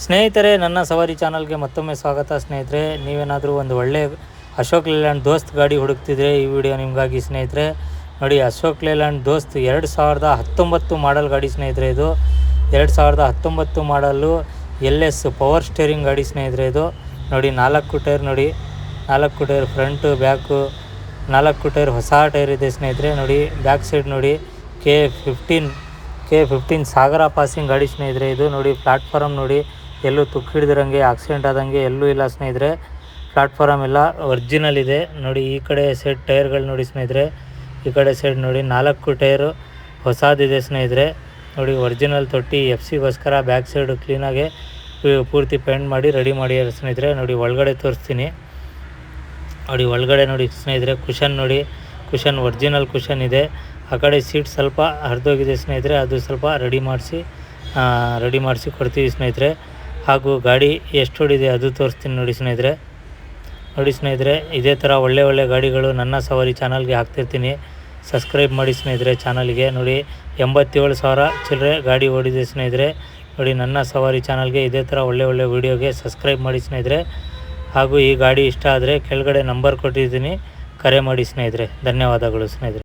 ಸ್ನೇಹಿತರೆ, ನನ್ನ ಸವಾರಿ ಚಾನಲ್ಗೆ ಮತ್ತೊಮ್ಮೆ ಸ್ವಾಗತ. ಸ್ನೇಹಿತರೆ, ನೀವೇನಾದರೂ ಒಂದು ಒಳ್ಳೆ ಅಶೋಕ್ ಲೇಲ್ಯಾಂಡ್ ದೋಸ್ತ್ ಗಾಡಿ ಹುಡುಕ್ತಿದ್ರೆ ಈ ವಿಡಿಯೋ ನಿಮಗಾಗಿ. ಸ್ನೇಹಿತರೆ ನೋಡಿ, ಅಶೋಕ್ ಲೇಲ್ಯಾಂಡ್ ದೋಸ್ತ್ 2019 ಮಾಡಲ್ ಗಾಡಿ ಸ್ನೇಹಿತರೆ. ಇದು 2019 ಮಾಡಲ್ಲು LS ಪವರ್ ಸ್ಟೇರಿಂಗ್ ಗಾಡಿ ಸ್ನೇಹಿತರೆ. ಇದು ನೋಡಿ, 4 ಟೈರ್ ನೋಡಿ, 4 ಟೈರ್ ಫ್ರಂಟು ಬ್ಯಾಕು, 4 ಟೈರ್ ಹೊಸ ಟೈರ್ ಇದೆ ಸ್ನೇಹಿತರೆ. ನೋಡಿ ಬ್ಯಾಕ್ ಸೈಡ್ ನೋಡಿ, K15 ಸಾಗರ ಪಾಸಿಂಗ್ ಗಾಡಿ ಸ್ನೇಹಿತರೆ. ಇದು ನೋಡಿ, ಪ್ಲಾಟ್ಫಾರಮ್ ನೋಡಿ, ಎಲ್ಲೂ ತುಕ್ಕು ಹಿಡಿದಿರಂಗೆ ಆಕ್ಸಿಡೆಂಟ್ ಆದಂಗೆ ಎಲ್ಲೂ ಇಲ್ಲ ಸ್ನೇಹಿತರೆ. ಪ್ಲಾಟ್ಫಾರಮ್ ಎಲ್ಲ ಒರಿಜಿನಲ್ ಇದೆ ನೋಡಿ. ಈ ಕಡೆ ಸೈಡ್ ಟೈರ್ಗಳು ನೋಡಿ ಸ್ನೇಹಿತರೆ, ಈ ಕಡೆ ಸೈಡ್ ನೋಡಿ 4 ಟೈರು ಹೊಸದಿದೆ ಸ್ನೇಹಿತರೆ. ನೋಡಿ ಒರಿಜಿನಲ್ ತೊಟ್ಟಿ FC ಗೋಸ್ಕರ ಬ್ಯಾಕ್ ಸೈಡು ಕ್ಲೀನಾಗೆ ಪೂರ್ತಿ ಪೇಂಟ್ ಮಾಡಿ ರೆಡಿ ಮಾಡಿ ಸ್ನೇಹಿತರೆ. ನೋಡಿ ಒಳಗಡೆ ತೋರಿಸ್ತೀನಿ. ನೋಡಿ ಒಳಗಡೆ ನೋಡಿ ಸ್ನೇಹಿತರೆ, ಕುಷನ್ ನೋಡಿ, ಕುಷನ್ ಒರಿಜಿನಲ್ ಕುಷನ್ ಇದೆ. ಆ ಕಡೆ ಸೀಟ್ ಸ್ವಲ್ಪ ಹರಿದೋಗಿದೆ ಸ್ನೇಹಿತರೆ, ಅದು ಸ್ವಲ್ಪ ರೆಡಿ ಮಾಡಿಸಿ ಕೊಡ್ತೀವಿ ಸ್ನೇಹಿತರೆ. ಹಾಗೂ ಗಾಡಿ ಎಷ್ಟು ಹೊಡಿದೆ ಅದು ತೋರಿಸ್ತೀನಿ ನೋಡಿ ಸ್ನೇಹಿತರೆ. ನೋಡಿ ಸ್ನೇಹಿತರೆ, ಇದೇ ಥರ ಒಳ್ಳೆ ಗಾಡಿಗಳು ನನ್ನ ಸವಾರಿ ಚಾನಲ್ಗೆ ಹಾಕ್ತಿರ್ತೀನಿ. ಸಬ್ಸ್ಕ್ರೈಬ್ ಮಾಡಿ ಸ್ನೇಹಿತರೆ ಚಾನಲ್ಗೆ. ನೋಡಿ 87,000 ಚಿಲ್ಲರೆ ಗಾಡಿ ಓಡಿದೆ ಸ್ನೇಹಿತರೆ. ನೋಡಿ ನನ್ನ ಸವಾರಿ ಚಾನಲ್ಗೆ ಇದೇ ಥರ ಒಳ್ಳೆ ವೀಡಿಯೋಗೆ ಸಬ್ಸ್ಕ್ರೈಬ್ ಮಾಡಿ ಸ್ನೇಹಿತರೆ. ಹಾಗೂ ಈ ಗಾಡಿ ಇಷ್ಟ ಆದರೆ ಕೆಳಗಡೆ ನಂಬರ್ ಕೊಟ್ಟಿದ್ದೀನಿ, ಕರೆ ಮಾಡಿ ಸ್ನೇಹಿತರೆ. ಧನ್ಯವಾದಗಳು ಸ್ನೇಹಿತರೆ.